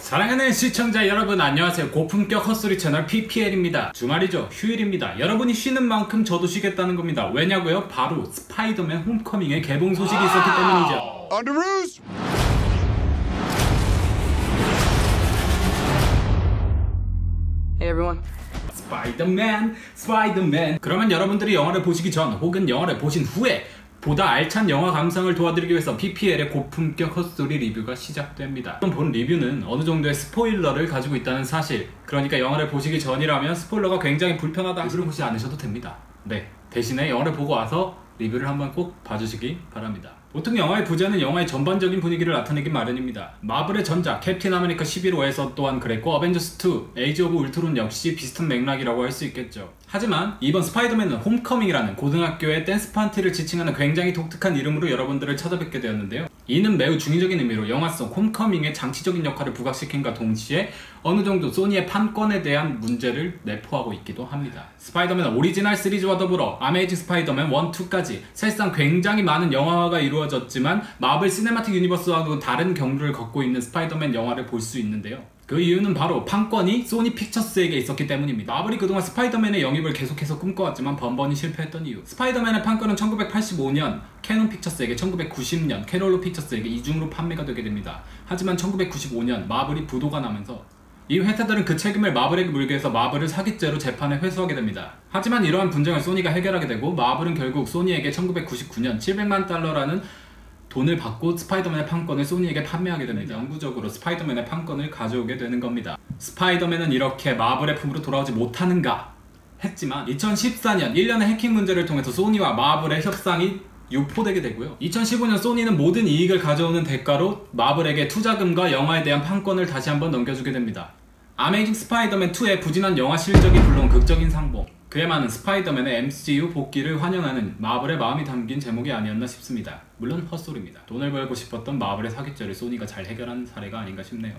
사랑하는 시청자 여러분 안녕하세요. 고품격 헛소리 채널 PPL입니다. 주말이죠. 휴일입니다. 여러분이 쉬는 만큼 저도 쉬겠다는 겁니다. 왜냐고요? 바로 스파이더맨 홈커밍의 개봉 소식이 있었기 때문이죠. Hey everyone. 스파이더맨. 그러면 여러분들이 영화를 보시기 전 혹은 영화를 보신 후에 보다 알찬 영화 감상을 도와드리기 위해서 PPL의 고품격 헛소리 리뷰가 시작됩니다. 본 리뷰는 어느 정도의 스포일러를 가지고 있다는 사실, 그러니까 영화를 보시기 전이라면 스포일러가 굉장히 불편하다 리뷰를 보지 않으셔도 됩니다. 네, 대신에 영화를 보고 와서 리뷰를 한번 꼭 봐주시기 바랍니다. 보통 영화의 부제는 영화의 전반적인 분위기를 나타내기 마련입니다. 마블의 전작 캡틴 아메리카 11호에서 또한 그랬고, 어벤져스2 에이지 오브 울트론 역시 비슷한 맥락이라고 할 수 있겠죠. 하지만 이번 스파이더맨은 홈커밍이라는 고등학교의 댄스 파티를 지칭하는 굉장히 독특한 이름으로 여러분들을 찾아뵙게 되었는데요. 이는 매우 중의적인 의미로 영화 속 홈커밍의 장치적인 역할을 부각시킨과 동시에 어느 정도 소니의 판권에 대한 문제를 내포하고 있기도 합니다. 스파이더맨 오리지널 시리즈와 더불어 아메이징 스파이더맨 1, 2까지 사실상 굉장히 많은 영화화가 이루어졌지만 마블 시네마틱 유니버스와도 다른 경로를 걷고 있는 스파이더맨 영화를 볼 수 있는데요. 그 이유는 바로 판권이 소니 픽처스에게 있었기 때문입니다. 마블이 그동안 스파이더맨의 영입을 계속해서 꿈꿔왔지만 번번이 실패했던 이유, 스파이더맨의 판권은 1985년 캐논 픽처스에게, 1990년 캐롤로 픽처스에게 이중으로 판매가 되게 됩니다. 하지만 1995년 마블이 부도가 나면서 이 회사들은 그 책임을 마블에게 물게 해서 마블을 사기죄로 재판에 회수하게 됩니다. 하지만 이러한 분쟁을 소니가 해결하게 되고, 마블은 결국 소니에게 1999년 700만 달러라는 돈을 받고 스파이더맨의 판권을 소니에게 판매하게 됩니다. 영구적으로 스파이더맨의 판권을 가져오게 되는 겁니다. 스파이더맨은 이렇게 마블의 품으로 돌아오지 못하는가 했지만 2014년 1년의 해킹 문제를 통해서 소니와 마블의 협상이 유포되게 되고요. 2015년 소니는 모든 이익을 가져오는 대가로 마블에게 투자금과 영화에 대한 판권을 다시 한번 넘겨주게 됩니다. 아메이징 스파이더맨 2의 부진한 영화 실적이 물론 극적인 상봉, 그에 많은 스파이더맨의 MCU 복귀를 환영하는 마블의 마음이 담긴 제목이 아니었나 싶습니다. 물론 헛소리입니다. 돈을 벌고 싶었던 마블의 사기죄를 소니가 잘 해결한 사례가 아닌가 싶네요.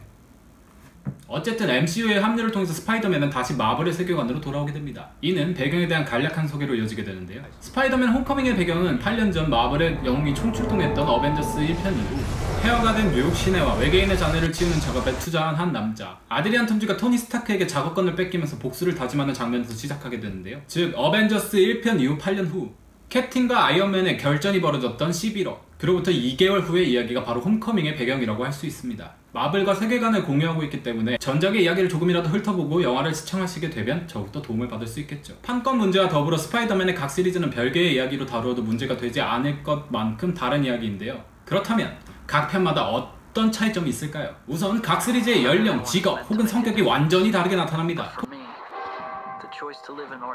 어쨌든 MCU의 합류를 통해서 스파이더맨은 다시 마블의 세계관으로 돌아오게 됩니다. 이는 배경에 대한 간략한 소개로 이어지게 되는데요. 스파이더맨 홈커밍의 배경은 8년 전 마블의 영웅이 총출동했던 어벤져스 1편 이후 폐허가 된 뉴욕 시내와 외계인의 잔해를 치우는 작업에 투자한 한 남자 아드리안 톰즈가 토니 스타크에게 작업권을 뺏기면서 복수를 다짐하는 장면에서 시작하게 되는데요. 즉 어벤져스 1편 이후 8년 후 캡틴과 아이언맨의 결전이 벌어졌던 11호, 그로부터 2개월 후의 이야기가 바로 홈커밍의 배경이라고 할 수 있습니다. 마블과 세계관을 공유하고 있기 때문에 전작의 이야기를 조금이라도 훑어보고 영화를 시청하시게 되면 더욱더 도움을 받을 수 있겠죠. 판권 문제와 더불어 스파이더맨의 각 시리즈는 별개의 이야기로 다루어도 문제가 되지 않을 것만큼 다른 이야기인데요. 그렇다면 각 편마다 어떤 차이점이 있을까요? 우선 각 시리즈의 연령, 직업 혹은 성격이 완전히 다르게 나타납니다.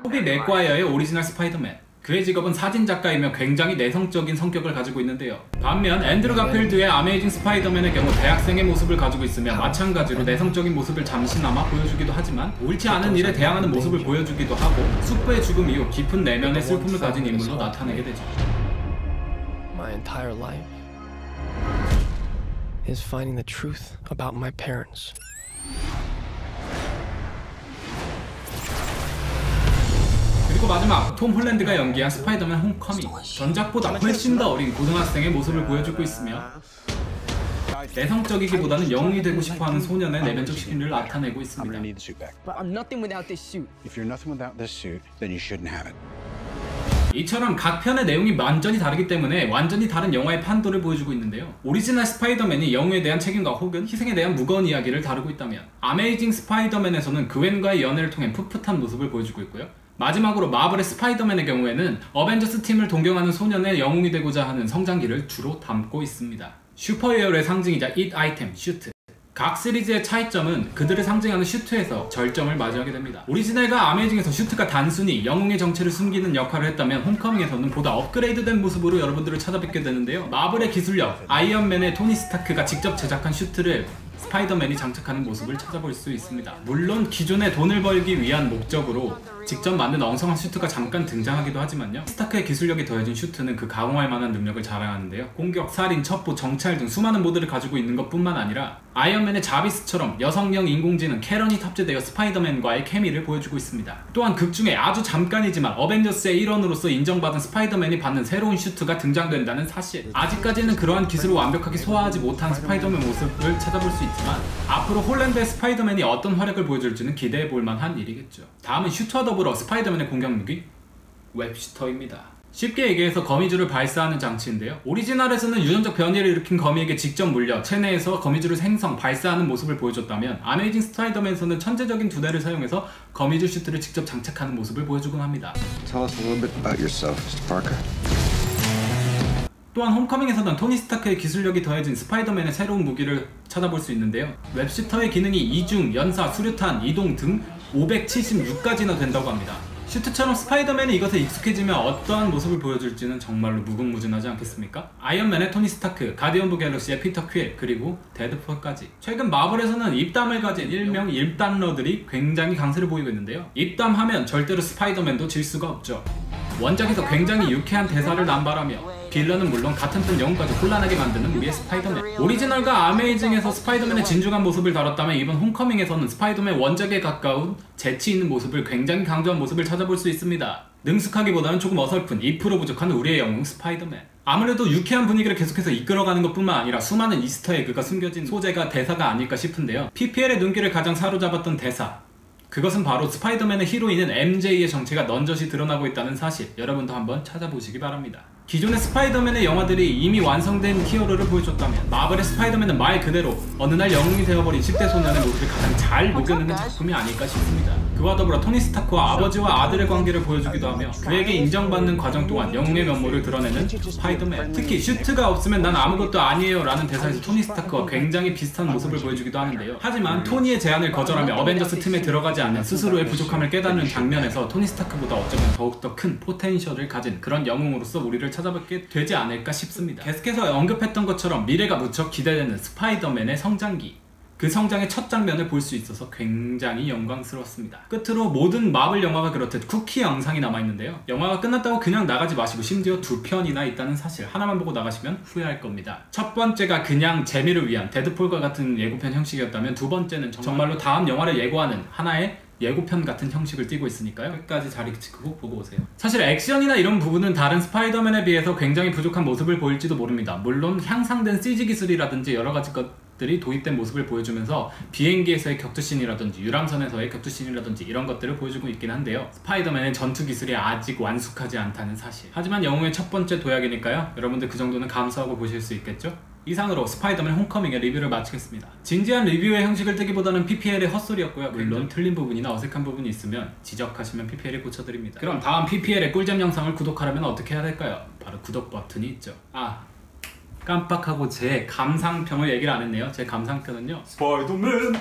토비 맥과이어의 오리지널 스파이더맨, 그의 직업은 사진작가이며 굉장히 내성적인 성격을 가지고 있는데요. 반면 앤드루 가필드의 아메이징 스파이더맨의 경우 대학생의 모습을 가지고 있으며 마찬가지로 내성적인 모습을 잠시나마 보여주기도 하지만 옳지 않은 일에 대항하는 모습을 보여주기도 하고, 숙부의 죽음 이후 깊은 내면의 슬픔을 가진 인물로 나타내게 되죠. My entire life is finding the truth about my parents. 그리고 마지막, 톰 홀랜드가 연기한 스파이더맨 홈커밍, 전작보다 훨씬 더 어린 고등학생의 모습을 보여주고 있으며 내성적이기보다는 영웅이 되고 싶어하는 소년의 내면적 심리를 나타내고 있습니다. 이처럼 각 편의 내용이 완전히 다르기 때문에 완전히 다른 영화의 판도를 보여주고 있는데요. 오리지널 스파이더맨이 영웅에 대한 책임과 혹은 희생에 대한 무거운 이야기를 다루고 있다면, 아메이징 스파이더맨에서는 그웬과의 연애를 통해 풋풋한 모습을 보여주고 있고요. 마지막으로 마블의 스파이더맨의 경우에는 어벤져스 팀을 동경하는 소년의 영웅이 되고자 하는 성장기를 주로 담고 있습니다. 슈퍼히어로의 상징이자 잇 아이템, 슈트. 각 시리즈의 차이점은 그들을 상징하는 슈트에서 절정을 맞이하게 됩니다. 오리지널과 아메이징에서 슈트가 단순히 영웅의 정체를 숨기는 역할을 했다면, 홈커밍에서는 보다 업그레이드된 모습으로 여러분들을 찾아뵙게 되는데요. 마블의 기술력, 아이언맨의 토니 스타크가 직접 제작한 슈트를 스파이더맨이 장착하는 모습을 찾아볼 수 있습니다. 물론 기존의 돈을 벌기 위한 목적으로 직접 만든 엉성한 슈트가 잠깐 등장하기도 하지만요, 스타크의 기술력이 더해진 슈트는 그 가공할 만한 능력을 자랑하는데요. 공격, 살인, 첩보, 정찰 등 수많은 모드를 가지고 있는 것 뿐만 아니라 아이언맨의 자비스처럼 여성형 인공지능 캐런이 탑재되어 스파이더맨과의 케미를 보여주고 있습니다. 또한 극중에 아주 잠깐이지만 어벤져스의 일원으로서 인정받은 스파이더맨이 받는 새로운 슈트가 등장된다는 사실, 아직까지는 그러한 기술을 완벽하게 소화하지 못한 스파이더맨 모습을 찾아볼 수 있지만 앞으로 홀랜드의 스파이더맨이 어떤 활약을 보여줄지는 기대해볼 만한 일이겠죠. 다음은 슈터와 더불어 스파이더맨의 공격 무기 웹슈터입니다. 쉽게 얘기해서 거미줄을 발사하는 장치인데요. 오리지널에서는 유전적 변이를 일으킨 거미에게 직접 물려 체내에서 거미줄을 생성, 발사하는 모습을 보여줬다면 아메이징 스파이더맨에서는 천재적인 두뇌를 사용해서 거미줄 슈트를 직접 장착하는 모습을 보여주곤 합니다. Tell us a little bit about yourself, Mr. Parker. 또한 홈커밍에서는 토니 스타크의 기술력이 더해진 스파이더맨의 새로운 무기를 찾아볼 수 있는데요. 웹슈터의 기능이 이중, 연사, 수류탄, 이동 등 576가지나 된다고 합니다. 슈트처럼 스파이더맨이 이것에 익숙해지면 어떠한 모습을 보여줄지는 정말로 무궁무진하지 않겠습니까? 아이언맨의 토니 스타크, 가디언 오브 갤럭시의 피터 퀼, 그리고 데드풀까지. 최근 마블에서는 입담을 가진 일명 입담러들이 굉장히 강세를 보이고 있는데요. 입담하면 절대로 스파이더맨도 질 수가 없죠. 원작에서 굉장히 유쾌한 대사를 남발하며 빌런은 물론 같은 편 영웅까지 혼란하게 만드는 우리의 스파이더맨. 오리지널과 아메이징에서 스파이더맨의 진중한 모습을 다뤘다면 이번 홈커밍에서는 스파이더맨 원작에 가까운 재치 있는 모습을 굉장히 강조한 모습을 찾아볼 수 있습니다. 능숙하기보다는 조금 어설픈 2% 부족한 우리의 영웅 스파이더맨. 아무래도 유쾌한 분위기를 계속해서 이끌어가는 것뿐만 아니라 수많은 이스터에그가 숨겨진 소재가 대사가 아닐까 싶은데요. PPL의 눈길을 가장 사로잡았던 대사, 그것은 바로 스파이더맨의 히로인은 MJ의 정체가 넌저시 드러나고 있다는 사실, 여러분도 한번 찾아보시기 바랍니다. 기존의 스파이더맨의 영화들이 이미 완성된 히어로를 보여줬다면 마블의 스파이더맨은 말 그대로 어느 날 영웅이 되어버린 10대 소년의 모습을 가장 잘 녹여내는 작품이 아닐까 싶습니다. 그와 더불어 토니 스타크와 아버지와 아들의 관계를 보여주기도 하며 그에게 인정받는 과정 동안 영웅의 면모를 드러내는 스파이더맨. 특히 슈트가 없으면 난 아무것도 아니에요 라는 대사에서 토니 스타크와 굉장히 비슷한 모습을 보여주기도 하는데요. 하지만 토니의 제안을 거절하며 어벤져스 팀에 들어가지 않는 스스로의 부족함을 깨닫는 장면에서 토니 스타크보다 어쩌면 더욱더 큰 포텐셜을 가진 그런 영웅으로서 우리를 찾아뵙게 되지 않을까 싶습니다. 계속해서 언급했던 것처럼 미래가 무척 기대되는 스파이더맨의 성장기, 그 성장의 첫 장면을 볼 수 있어서 굉장히 영광스러웠습니다. 끝으로 모든 마블 영화가 그렇듯 쿠키 영상이 남아있는데요. 영화가 끝났다고 그냥 나가지 마시고 심지어 2편이나 있다는 사실 하나만 보고 나가시면 후회할 겁니다. 첫 번째가 그냥 재미를 위한 데드풀과 같은 예고편 형식이었다면 두 번째는 정말로 다음 영화를 예고하는 하나의 예고편 같은 형식을 띠고 있으니까요. 끝까지 잘 지키고 보고 오세요. 사실 액션이나 이런 부분은 다른 스파이더맨에 비해서 굉장히 부족한 모습을 보일지도 모릅니다. 물론 향상된 CG 기술이라든지 여러가지 것들이 도입된 모습을 보여주면서 비행기에서의 격투씬이라든지 유람선에서의 격투씬이라든지 이런 것들을 보여주고 있긴 한데요. 스파이더맨의 전투 기술이 아직 완숙하지 않다는 사실. 하지만 영웅의 첫 번째 도약이니까요. 여러분들 그 정도는 감수하고 보실 수 있겠죠? 이상으로 스파이더맨 홈커밍의 리뷰를 마치겠습니다. 진지한 리뷰의 형식을 띠기보다는 PPL의 헛소리였고요. 물론 틀린 부분이나 어색한 부분이 있으면 지적하시면 PPL이 고쳐드립니다. 그럼 다음 PPL의 꿀잼 영상을 구독하려면 어떻게 해야 될까요? 바로 구독 버튼이 있죠. 깜빡하고 제 감상평을 얘기를 안 했네요. 제 감상평은요, 스파이더맨